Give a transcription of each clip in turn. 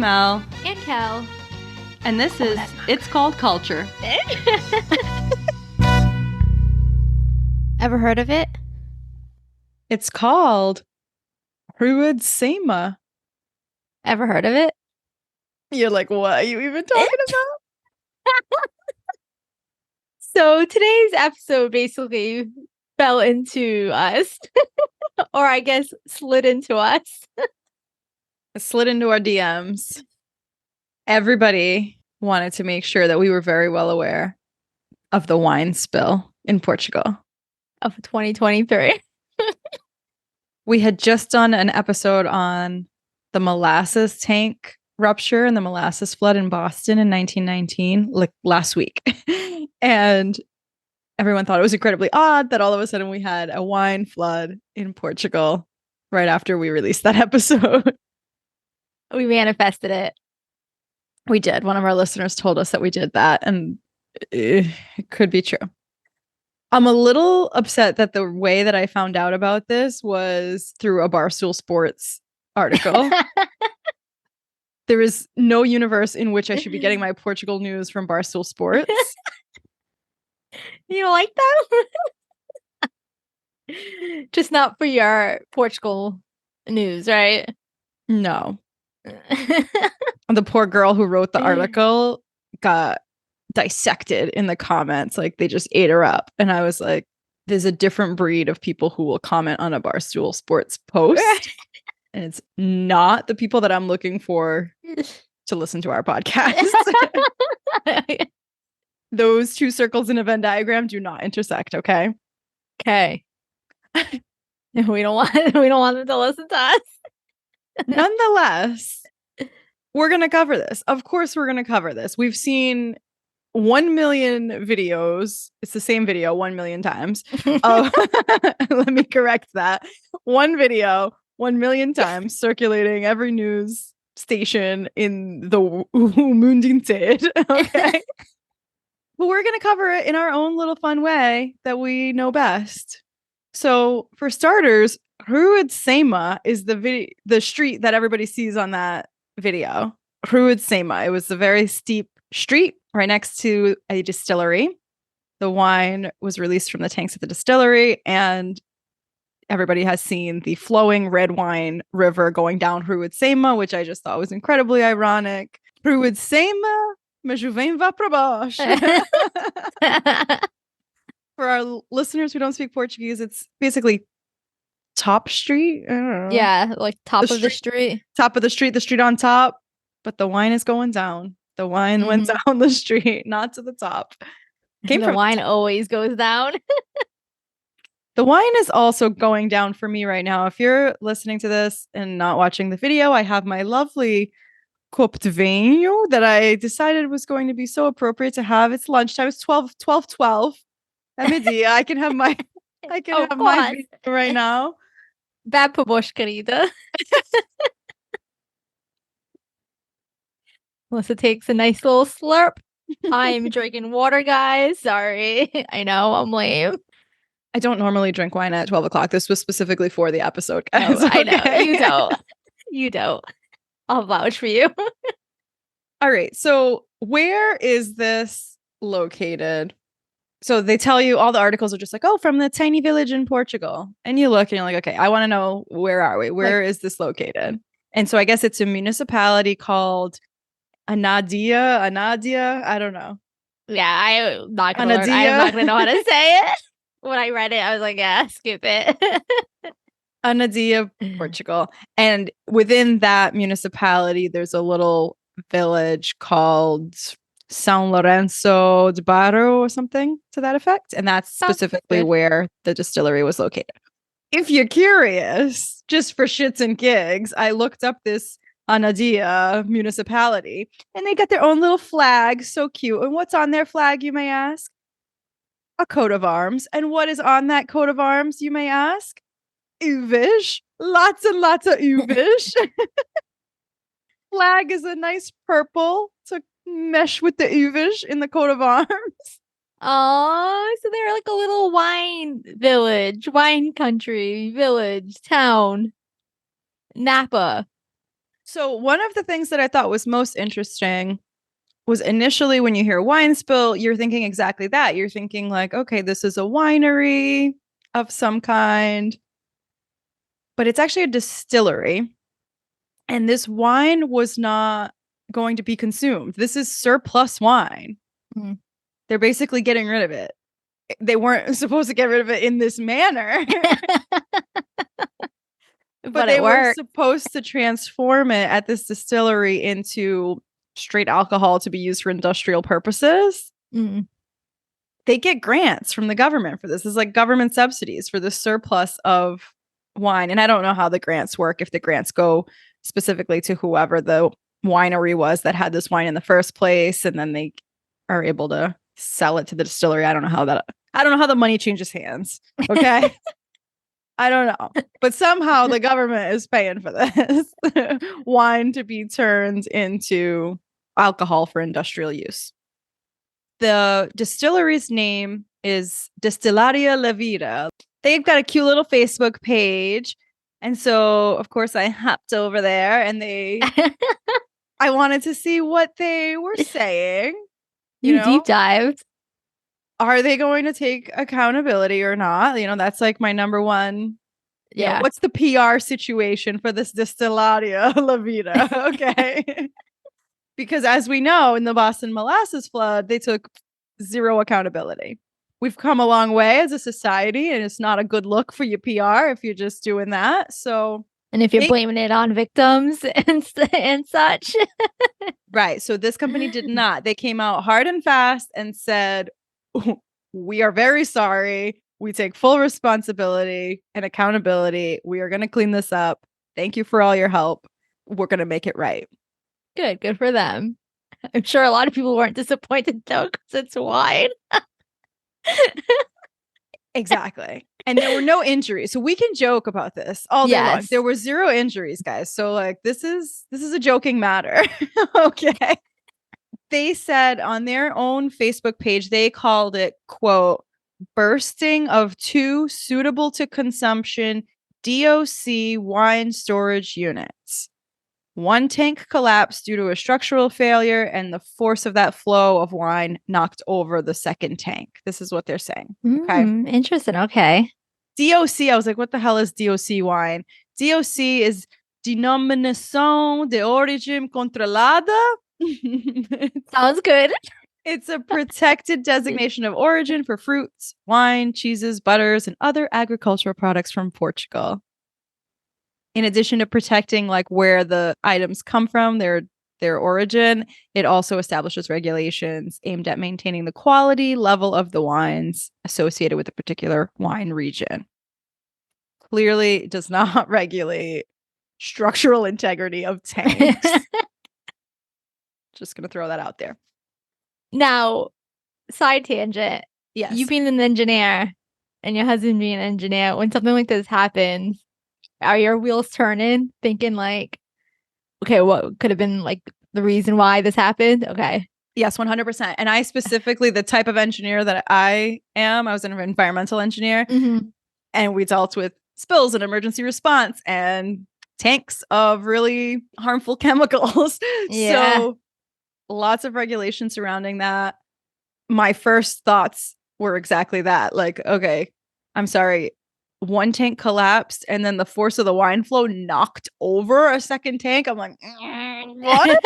Mel. And Kel. And this is It's Called Culture. Ever heard of it? It's called Ruud Sema. Ever heard of it? You're like, what are you even talking about? So today's episode basically fell into us. Or I guess slid into us. It slid into our DMs. Everybody wanted to make sure that we were very well aware of the wine spill in Portugal. Of 2023. We had just done an episode on the molasses tank rupture and the molasses flood in Boston in 1919, like last week. And everyone thought it was incredibly odd that all of a sudden we had a wine flood in Portugal right after we released that episode. We manifested it. We did. One of our listeners told us that we did that, and it could be true. I'm a little upset that the way that I found out about this was through a Barstool Sports article. There is no universe in which I should be getting my Portugal news from Barstool Sports. You don't like that? Just not for your Portugal news, right? No. The poor girl who wrote the article got dissected in the comments. Like, they just ate her up. And I was like, there's a different breed of people who will comment on a Barstool Sports post. And it's not the people that I'm looking for to listen to our podcast. Those two circles in a Venn diagram do not intersect, okay? Okay. We don't want them to listen to us. Nonetheless, we're going to cover this. Of course, we're going to cover this. We've seen 1 million videos. It's the same video 1 million times. Let me correct that. One video 1 million times circulating every news station in the mundo inteiro. Okay. But we're going to cover it in our own little fun way that we know best. So, for starters, Ruud Sema is the street that everybody sees on that video. Ruud Sema. It was a very steep street right next to a distillery. The wine was released from the tanks at the distillery, and everybody has seen the flowing red wine river going down Ruud Sema, which I just thought was incredibly ironic. Ruud Sema, mas o vem vá para baixo. For our listeners who don't speak Portuguese, it's basically top street. I don't know. Yeah, like top of the street. Top of the street on top, but the wine is going down. The wine went down the street, not to the top. The wine always goes down. The wine is also going down for me right now. If you're listening to this and not watching the video, I have my lovely Great Vinho that I decided was going to be so appropriate to have. It's lunchtime. It's 12. Anadia, I can have my vinho right now. Bad pobosh, querida. Melissa takes a nice little slurp. I'm drinking water, guys. Sorry. I know, I'm lame. I don't normally drink wine at 12 o'clock. This was specifically for the episode, guys. Oh, I know. You don't. I'll vouch for you. All right. So where is this located? So they tell you, all the articles are just like, oh, from the tiny village in Portugal. And you look and you're like, okay, I want to know, where are we? Where is this located? And so I guess it's a municipality called Anadia. I don't know. Yeah, I'm not going to know how to say it. When I read it, I was like, yeah, skip it. Anadia, Portugal. And within that municipality, there's a little village called São Lourenço de Bairro or something to that effect. And that's specifically where the distillery was located. If you're curious, just for shits and gigs, I looked up this Anadia municipality, and they got their own little flag. So cute. And what's on their flag, you may ask? A coat of arms. And what is on that coat of arms, you may ask? Uvas. Lots and lots of uvas. Flag is a nice purple to mesh with the uvas in the coat of arms. Oh, so they're like a little wine village, wine country, village, town. Napa. So one of the things that I thought was most interesting was initially when you hear wine spill, you're thinking exactly that. You're thinking like, okay, this is a winery of some kind, but it's actually a distillery. And this wine was not going to be consumed. This is surplus wine. Mm. They're basically getting rid of it. They weren't supposed to get rid of it in this manner. But they were supposed to transform it at this distillery into straight alcohol to be used for industrial purposes. Mm. They get grants from the government for this. It's like government subsidies for the surplus of wine. And I don't know how the grants work, if the grants go specifically to whoever the winery was that had this wine in the first place, and then they are able to sell it to the distillery. I don't know how the money changes hands. Okay. I don't know. But somehow the government is paying for this wine to be turned into alcohol for industrial use. The distillery's name is Destillaria Levira. They've got a cute little Facebook page. And so, of course, I hopped over there and I wanted to see what they were saying. You deep dived. Are they going to take accountability or not? That's like my number one. Yeah. What's the PR situation for this Destillaria La Vida? Okay. Because as we know, in the Boston molasses flood, they took zero accountability. We've come a long way as a society, and it's not a good look for your PR if you're just doing that. So, and if you're blaming it on victims and such. Right. So this company did not. They came out hard and fast and said, we are very sorry. We take full responsibility and accountability. We are going to clean this up. Thank you for all your help. We're going to make it right. Good for them. I'm sure a lot of people weren't disappointed though, because it's wine. Exactly. And there were no injuries. So we can joke about this all day long. There were zero injuries, guys. So like this is a joking matter. Okay. They said on their own Facebook page, they called it, quote, bursting of two suitable to consumption DOC wine storage units. One tank collapsed due to a structural failure, and the force of that flow of wine knocked over the second tank. This is what they're saying. Okay. Interesting. Okay. DOC, I was like, what the hell is DOC wine? DOC is Denominação de Origem Controlada. Sounds good. It's a protected designation of origin for fruits, wine, cheeses, butters, and other agricultural products from Portugal. In addition to protecting like where the items come from, their origin, it also establishes regulations aimed at maintaining the quality level of the wines associated with a particular wine region. Clearly does not regulate structural integrity of tanks. Just going to throw that out there. Now, side tangent. Yes. You being an engineer and your husband being an engineer, when something like this happens, are your wheels turning, thinking like, okay, what could have been like the reason why this happened? Okay. Yes, 100%. And I specifically, the type of engineer that I am, I was an environmental engineer, and we dealt with spills and emergency response and tanks of really harmful chemicals. Yeah. So lots of regulations surrounding that. My first thoughts were exactly that. Like, okay, I'm sorry. One tank collapsed and then the force of the wine flow knocked over a second tank. I'm like, what?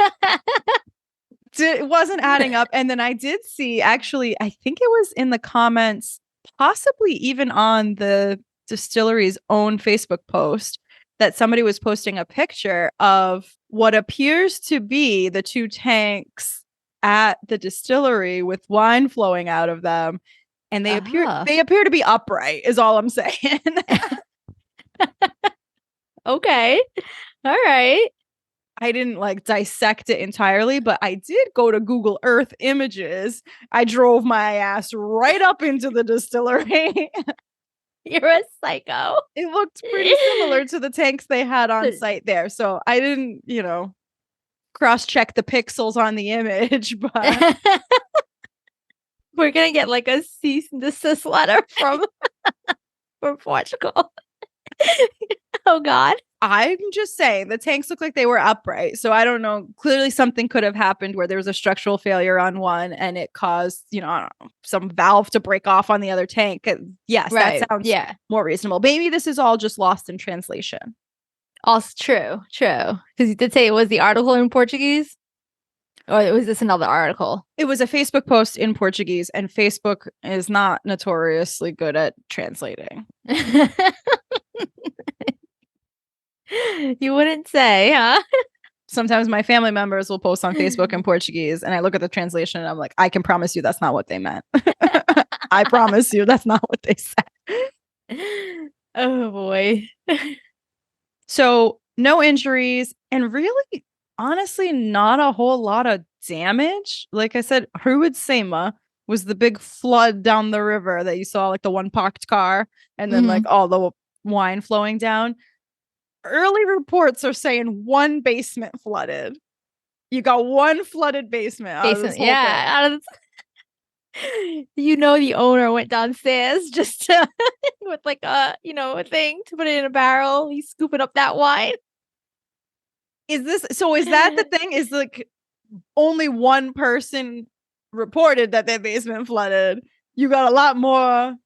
It wasn't adding up. And then I did see, actually, I think it was in the comments, possibly even on the distillery's own Facebook post, that somebody was posting a picture of what appears to be the two tanks at the distillery with wine flowing out of them. And they appear to be upright, is all I'm saying. Okay. All right. I didn't like dissect it entirely, but I did go to Google Earth images. I drove my ass right up into the distillery. You're a psycho. It looked pretty similar to the tanks they had on site there. So I didn't, cross-check the pixels on the image, but we're gonna get like a cease and desist letter from Portugal. Oh God. I'm just saying the tanks look like they were upright. So I don't know. Clearly something could have happened where there was a structural failure on one and it caused, I don't know, some valve to break off on the other tank. Yes, Right. that sounds Yeah. more reasonable. Maybe this is all just lost in translation. Also true. Because you did say it was the article in Portuguese? Or was this another article? It was a Facebook post in Portuguese, and Facebook is not notoriously good at translating. You wouldn't say, huh? Sometimes my family members will post on Facebook in Portuguese, and I look at the translation and I'm like, I can promise you that's not what they meant. I promise you that's not what they said. Oh boy. So no injuries, and really, honestly, not a whole lot of damage. Like I said, Huidsema was the big flood down the river that you saw, like the one parked car, and then like all the wine flowing down. Early reports are saying one basement flooded. You got one flooded basement. Out of this whole thing. The owner went downstairs just to, with like a thing to put it in a barrel. He's scooping up that wine. Is that the thing? Is like only one person reported that their basement flooded. You got a lot more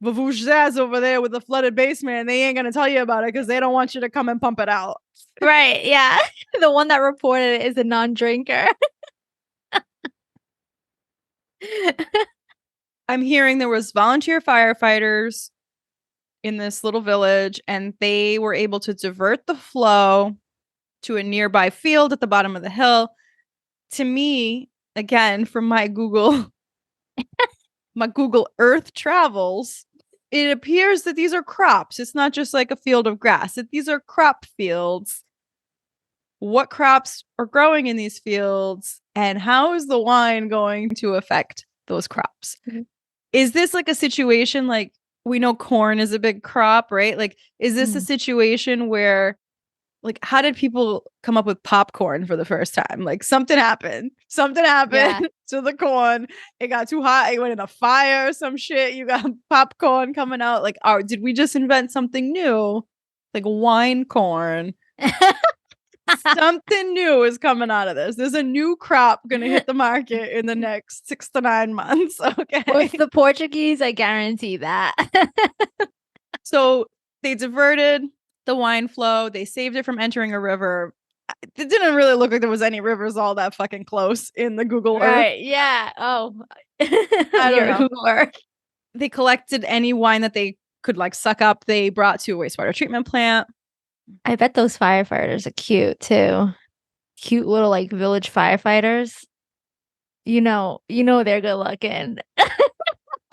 vavooshas over there with the flooded basement, and they ain't gonna tell you about it because they don't want you to come and pump it out. Right, yeah. The one that reported it is a non-drinker. I'm hearing there was volunteer firefighters in this little village, and they were able to divert the flow to a nearby field at the bottom of the hill. To me, again, from my Google Earth travels, it appears that these are crops. It's not just like a field of grass. That these are crop fields. What crops are growing in these fields, and how is the wine going to affect those crops? Mm-hmm. Is this like a situation like we know corn is a big crop, right? Like, is this a situation where, like, how did people come up with popcorn for the first time? Like, something happened to the corn. It got too hot. It went in a fire or some shit. You got popcorn coming out. Like, did we just invent something new? Like wine corn. Something new is coming out of this. There's a new crop going to hit the market in the next 6 to 9 months. Okay. With the Portuguese, I guarantee that. So they diverted the wine flow. They saved it from entering a river. It didn't really look like there was any rivers all that fucking close in the Google Earth. Right. Yeah. Oh. I don't know. Google Earth. They collected any wine that they could like suck up. They brought to a wastewater treatment plant. I bet those firefighters are cute too. Cute little like village firefighters. They're good looking.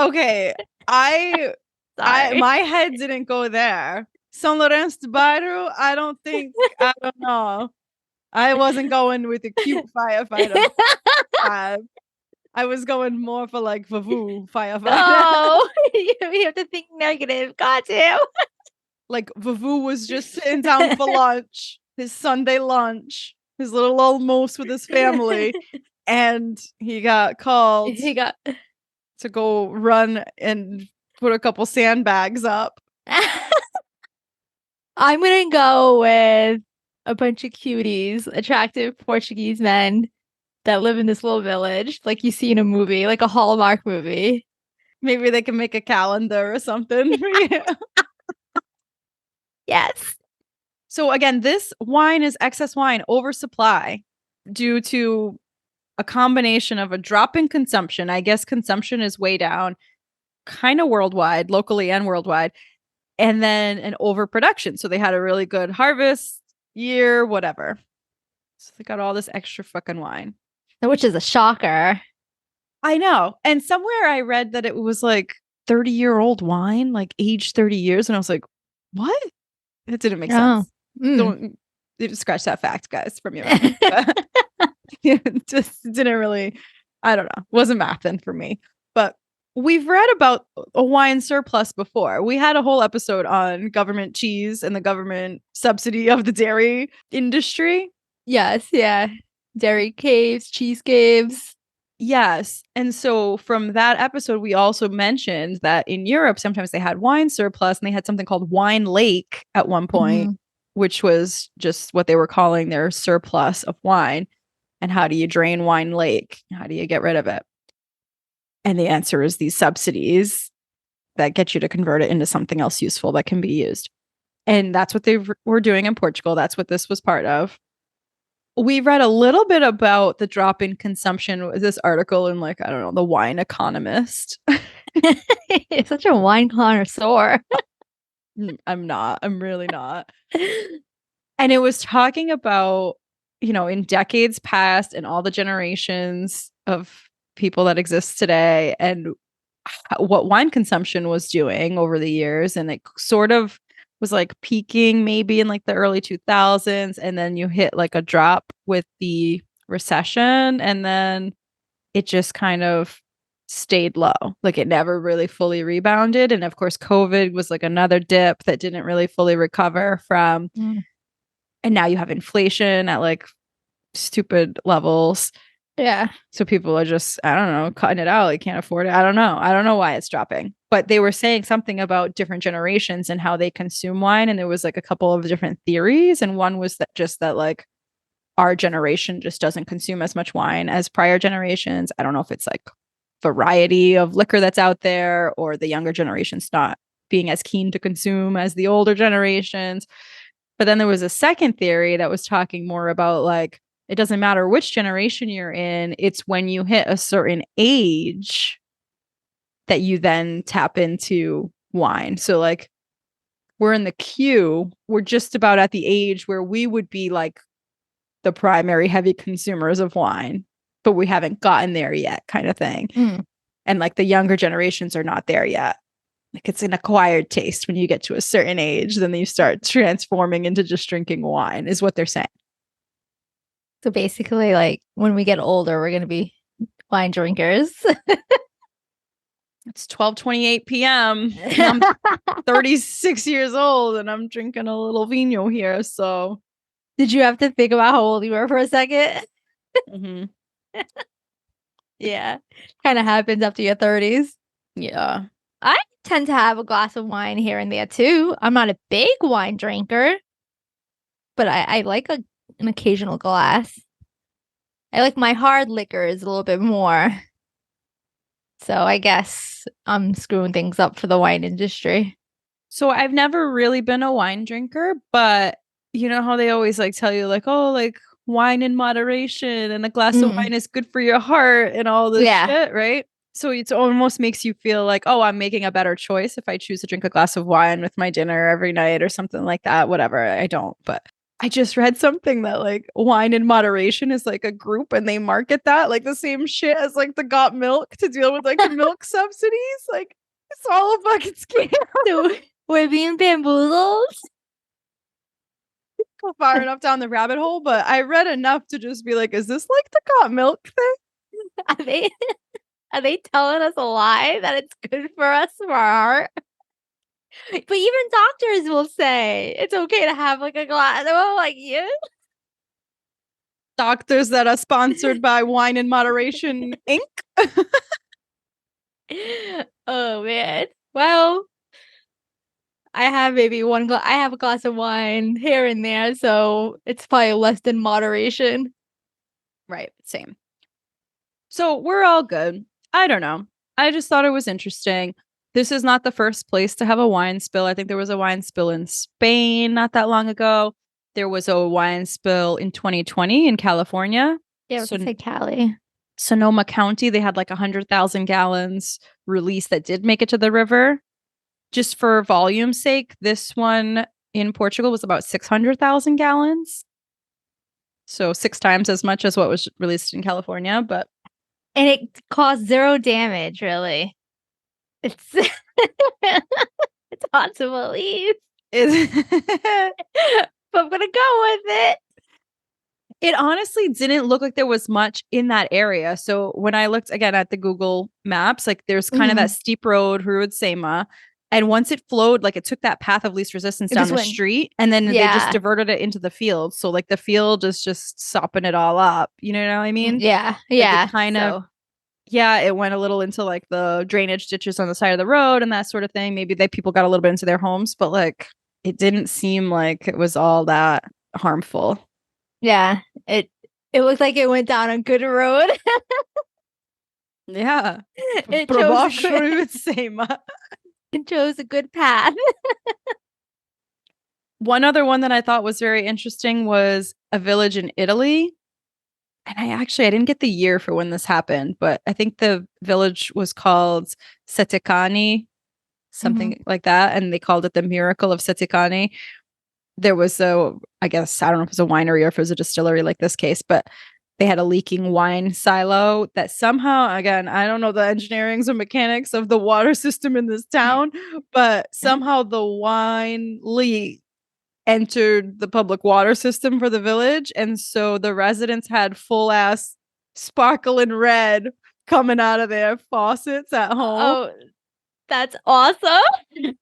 Okay. My head didn't go there. São Lourenço de Bairro, I don't know. I wasn't going with a cute firefighter. I was going more for like Vavoo firefighter. Oh, you have to think negative. Got to. Like Vavoo was just sitting down for lunch, his Sunday lunch, his little old moose with his family, and he got called to go run and put a couple sandbags up. I'm gonna go with a bunch of cuties, attractive Portuguese men that live in this little village, like you see in a movie, like a Hallmark movie. Maybe they can make a calendar or something. Yes. So again, this wine is excess wine oversupply due to a combination of a drop in consumption. I guess consumption is way down, kind of worldwide, locally and worldwide, and then an overproduction. So they had a really good harvest year, whatever. So they got all this extra fucking wine. Which is a shocker. I know. And somewhere I read that it was like 30-year-old wine, like aged 30 years. And I was like, what? It didn't make sense. Don't scratch that fact, guys, from your mind. It just didn't really, I don't know. Wasn't mathing for me. But we've read about a wine surplus before. We had a whole episode on government cheese and the government subsidy of the dairy industry. Yes, yeah. Dairy caves, cheese caves. Yes. And so from that episode, we also mentioned that in Europe, sometimes they had wine surplus and they had something called wine lake at one point. which was just what they were calling their surplus of wine. And how do you drain wine lake? How do you get rid of it? And the answer is these subsidies that get you to convert it into something else useful that can be used. And that's what they were doing in Portugal. That's what this was part of. We read a little bit about the drop in consumption with this article in, like, I don't know, the Wine Economist. You're such a wine connoisseur. I'm not. I'm really not. And it was talking about, in decades past and all the generations of people that exist today and what wine consumption was doing over the years. And it sort of was like peaking maybe in like the early 2000s. And then you hit like a drop with the recession. And then it just kind of stayed low. Like it never really fully rebounded. And of course, COVID was like another dip that didn't really fully recover from. And now you have inflation at like stupid levels. Yeah. So people are just, I don't know, cutting it out. They can't afford it. I don't know. I don't know why it's dropping. But they were saying something about different generations and how they consume wine. And there was like a couple of different theories. And one was that like our generation just doesn't consume as much wine as prior generations. I don't know if it's like variety of liquor that's out there or the younger generations not being as keen to consume as the older generations. But then there was a second theory that was talking more about like, it doesn't matter which generation you're in. It's when you hit a certain age that you then tap into wine. So like we're in the queue. We're just about at the age where we would be like the primary heavy consumers of wine, but we haven't gotten there yet kind of thing. And like the younger generations are not there yet. Like it's an acquired taste. When you get to a certain age, then you start transforming into just drinking wine is what they're saying. So basically, like when we get older, we're going to be wine drinkers. It's 12:28 p.m. I'm 36 years old and I'm drinking a little vino here. So did you have to think about how old you were for a second? Yeah. Kind of happens after your 30s. Yeah. I tend to have a glass of wine here and there too. I'm not a big wine drinker, but I like an occasional glass. I like my hard liquors a little bit more. So I guess I'm screwing things up for the wine industry. So I've never really been a wine drinker, but you know how they always like tell you like, oh, like wine in moderation and a glass of wine is good for your heart and all this shit, right? So it almost makes you feel like, oh, I'm making a better choice if I choose to drink a glass of wine with my dinner every night or something like that. Whatever. I don't, but I just read something that like wine in moderation is like a group and they market that like the same shit as like the Got Milk to deal with like the milk subsidies. Like it's all a fucking scam. We're being bamboozled. Go far enough down the rabbit hole, but I read enough to just be like, is this like the Got Milk thing? Are they telling us a lie that it's good for us for our heart? But even doctors will say it's okay to have like a glass. Oh, like you? Doctors that are sponsored by Wine in Moderation Inc. Oh man. Well, I have maybe I have a glass of wine here and there, so it's probably less than moderation. Right. Same. So we're all good. I don't know. I just thought it was interesting. This is not the first place to have a wine spill. I think there was a wine spill in Spain not that long ago. There was a wine spill in 2020 in California. Yeah, so say Cali. Sonoma County, they had like 100,000 gallons released that did make it to the river. Just for volume's sake, this one in Portugal was about 600,000 gallons. So 6 times as much as what was released in California, but and it caused 0 damage, really. It's it's hard to believe. But I'm gonna go with it. It honestly didn't look like there was much in that area. So when I looked again at the Google Maps, like there's kind of that steep road, Rua de Sema. And once it flowed, like it took that path of least resistance down the street and then they just diverted it into the field. So like the field is just sopping it all up. You know what I mean? Yeah. Like yeah. It kind of, yeah, it went a little into like the drainage ditches on the side of the road and that sort of thing. Maybe people got a little bit into their homes, but like it didn't seem like it was all that harmful. Yeah, it looked like it went down a good road. Yeah. It Bra chose a good, säga. it chose a good path. One other one that I thought was very interesting was a village in Italy. And I didn't get the year for when this happened, but I think the village was called Seticani, something like that. And they called it the Miracle of Seticani. There was I guess, I don't know if it was a winery or if it was a distillery like this case, but they had a leaking wine silo that somehow, again, I don't know the engineerings or mechanics of the water system in this town, but somehow the wine leak entered the public water system for the village. And so the residents had full ass sparkling red coming out of their faucets at home. Oh, that's awesome.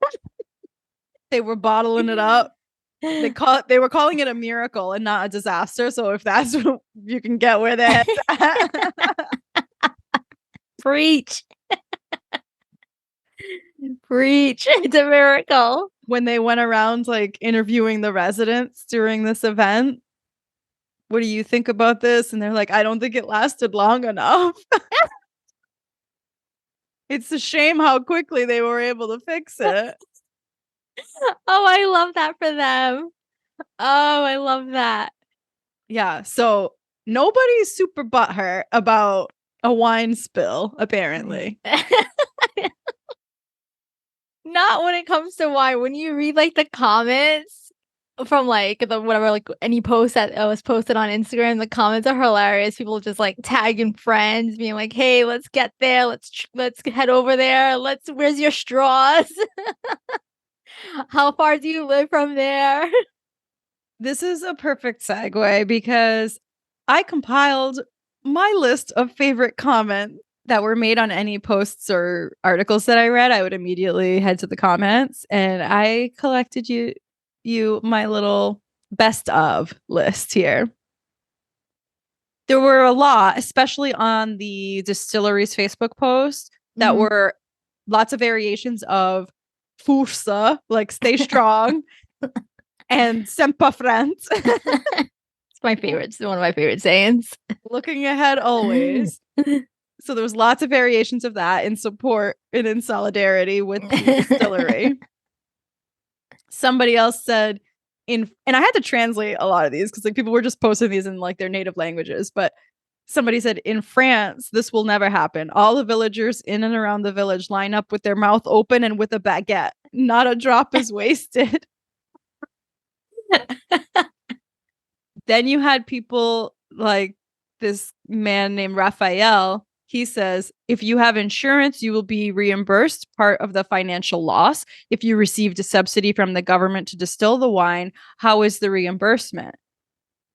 They were bottling it up. They were calling it a miracle and not a disaster. So if that's what you can get where they're at. Preach. Preach. It's a miracle. When they went around like interviewing the residents during this event, what do you think about this? And they're like, I don't think it lasted long enough. It's a shame how quickly they were able to fix it. Oh, I love that for them. Oh, I love that. Yeah. So nobody's super butthurt about a wine spill, apparently. Not when it comes to wine. When you read like the comments from like the whatever, like any post that was posted on Instagram, the comments are hilarious. People just like tagging friends, being like, "Hey, let's get there. Let's head over there. Where's your straws? How far do you live from there?" This is a perfect segue because I compiled my list of favorite comments that were made on any posts or articles that I read. I would immediately head to the comments, and I collected you my little best of list here. There were a lot, especially on the distillery's Facebook post, that were lots of variations of força, like stay strong, and sempre frente. It's my favorite. It's one of my favorite sayings. Looking ahead always. So there was lots of variations of that in support and in solidarity with the distillery. Somebody else said and I had to translate a lot of these because like people were just posting these in like their native languages, but somebody said in France, this will never happen. All the villagers in and around the village line up with their mouth open and with a baguette. Not a drop is wasted. Then you had people like this man named Raphael. He says, if you have insurance, you will be reimbursed part of the financial loss. If you received a subsidy from the government to distill the wine, how is the reimbursement?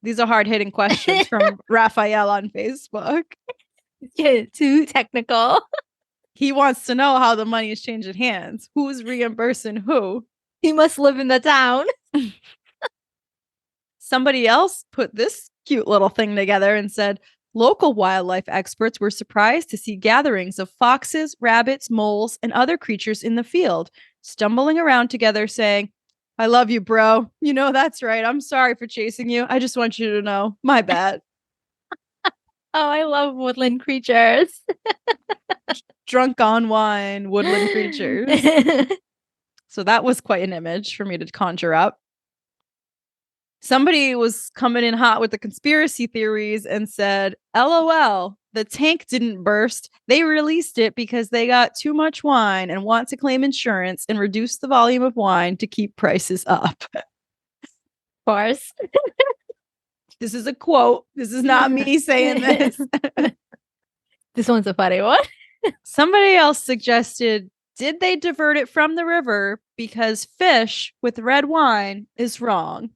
These are hard-hitting questions from Raphael on Facebook. Yeah, too technical. He wants to know how the money is changing hands. Who's reimbursing who? He must live in the town. Somebody else put this cute little thing together and said, local wildlife experts were surprised to see gatherings of foxes, rabbits, moles, and other creatures in the field, stumbling around together saying, I love you, bro. You know, that's right. I'm sorry for chasing you. I just want you to know. My bad. Oh, I love woodland creatures. Drunk on wine, woodland creatures. So that was quite an image for me to conjure up. Somebody was coming in hot with the conspiracy theories and said, LOL, the tank didn't burst. They released it because they got too much wine and want to claim insurance and reduce the volume of wine to keep prices up. Of course. This is a quote. This is not me saying this. This one's a funny one. Somebody else suggested, did they divert it from the river because fish with red wine is wrong?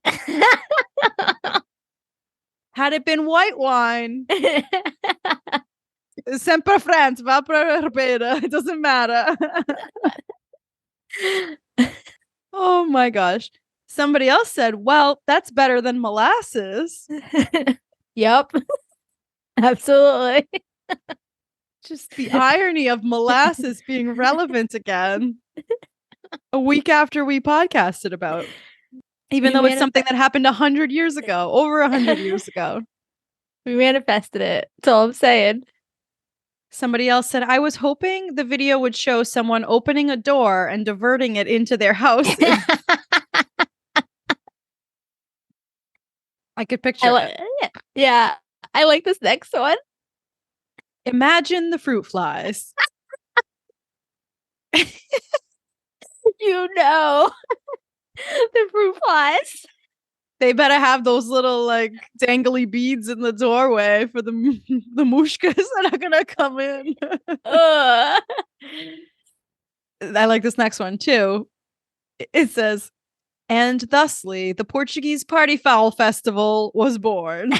Had it been white wine, sempre frente, va para Ribeira. It doesn't matter. Oh my gosh. Somebody else said, well, that's better than molasses. Yep. Absolutely. Just the irony of molasses being relevant again. a week after we podcasted about. Even though it's something that happened 100 years ago, over 100 years ago. We manifested it. That's all I'm saying. Somebody else said, I was hoping the video would show someone opening a door and diverting it into their house. I could picture it. Yeah. I like this next one. Imagine the fruit flies. You know. The fruit flies. They better have those little like dangly beads in the doorway for the mushkas that are gonna come in. I like this next one too. It says, and thusly the Portuguese Party Fowl Festival was born.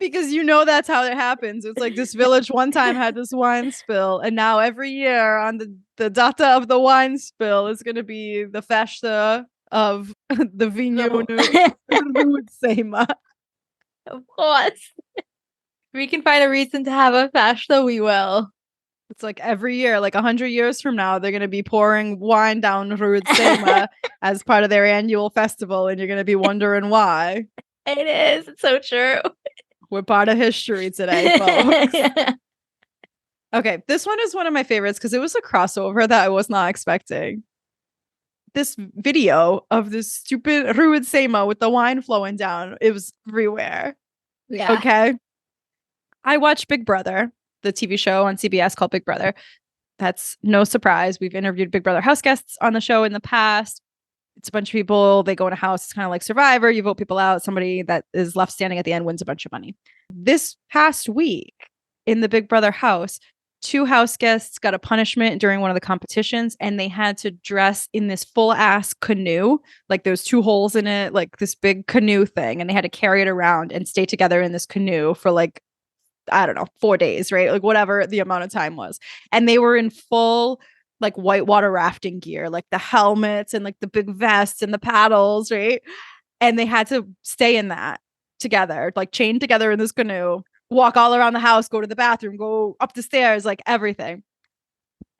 Because you know that's how it happens. It's like this village one time had this wine spill, and now every year on the data of the wine spill is going to be the festa of the Vinho Sema. Of course. If we can find a reason to have a festa, we will. It's like every year, like 100 years from now, they're going to be pouring wine down Rua de Sema as part of their annual festival, and you're going to be wondering why. It is. It's so true. We're part of history today, folks. Okay, this one is one of my favorites because it was a crossover that I was not expecting. This video of this stupid Rua de Sema with the wine flowing down, it was everywhere. Yeah. Okay. I watch Big Brother, the TV show on CBS called Big Brother. That's no surprise. We've interviewed Big Brother house guests on the show in the past. It's a bunch of people. They go in a house. It's kind of like Survivor. You vote people out. Somebody that is left standing at the end wins a bunch of money. This past week in the Big Brother house, 2 house guests got a punishment during one of the competitions, and they had to dress in this full ass canoe. Like there's 2 holes in it, like this big canoe thing. And they had to carry it around and stay together in this canoe for like, I don't know, 4 days, right? Like whatever the amount of time was. And they were in full like whitewater rafting gear, like the helmets and like the big vests and the paddles, right? And they had to stay in that together, like chained together in this canoe, walk all around the house, go to the bathroom, go up the stairs, like everything.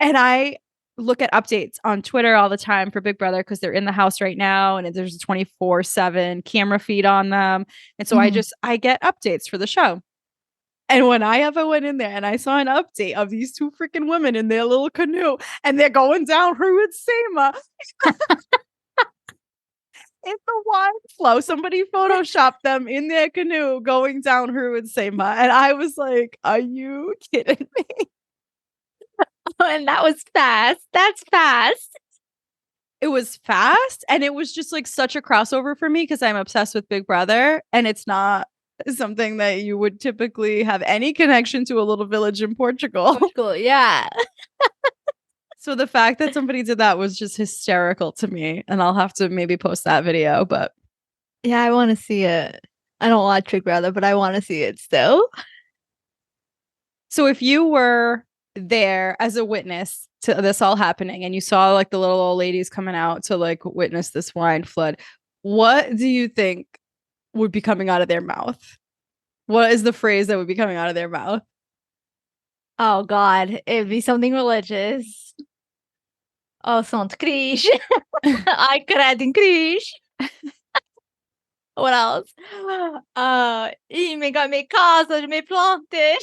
And I look at updates on Twitter all the time for Big Brother because they're in the house right now and there's a 24/7 camera feed on them. And so I get updates for the show. And when I ever went in there and I saw an update of these 2 freaking women in their little canoe and they're going down Rua de Sema in the wine flow, somebody photoshopped them in their canoe going down Rua de Sema. And I was like, are you kidding me? And that was fast. That's fast. It was fast. And it was just like such a crossover for me because I'm obsessed with Big Brother. And it's not something that you would typically have any connection to a little village in Portugal. Yeah. So the fact that somebody did that was just hysterical to me. And I'll have to maybe post that video, but yeah, I want to see it. I don't watch Big Brother, but I want to see it still. So if you were there as a witness to this all happening and you saw like the little old ladies coming out to like witness this wine flood, what do you think would be coming out of their mouth? What is the phrase that would be coming out of their mouth? Oh God, it'd be something religious. Oh, Santo Cris. I credo in Cris. What else? E me casa, me plantas.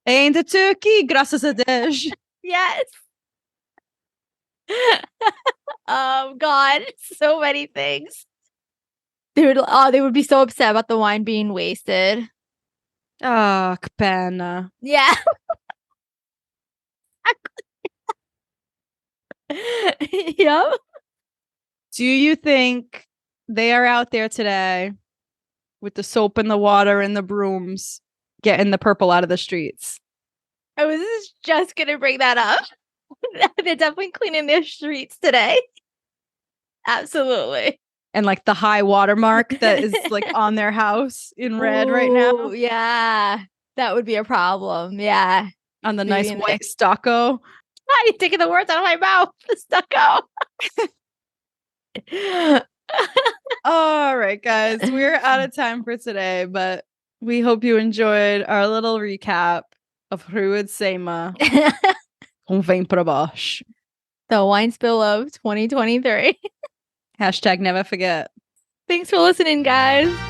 Ainda tô aqui, graças a Deus. Yes. Oh God, so many things. They would be so upset about the wine being wasted. Ah, que pena. Yeah. Yep. Do you think they are out there today with the soap and the water and the brooms getting the purple out of the streets? I was just gonna bring that up. They're definitely cleaning their streets today. Absolutely. And like the high watermark that is like on their house in red right now. Yeah, that would be a problem. Yeah. On the nice white stucco. You're taking the words out of my mouth. The stucco. All right, guys. We're out of time for today, but we hope you enjoyed our little recap of Rua de Sema. Vem pra baixo. The wine spill of 2023. Hashtag never forget. Thanks for listening, guys.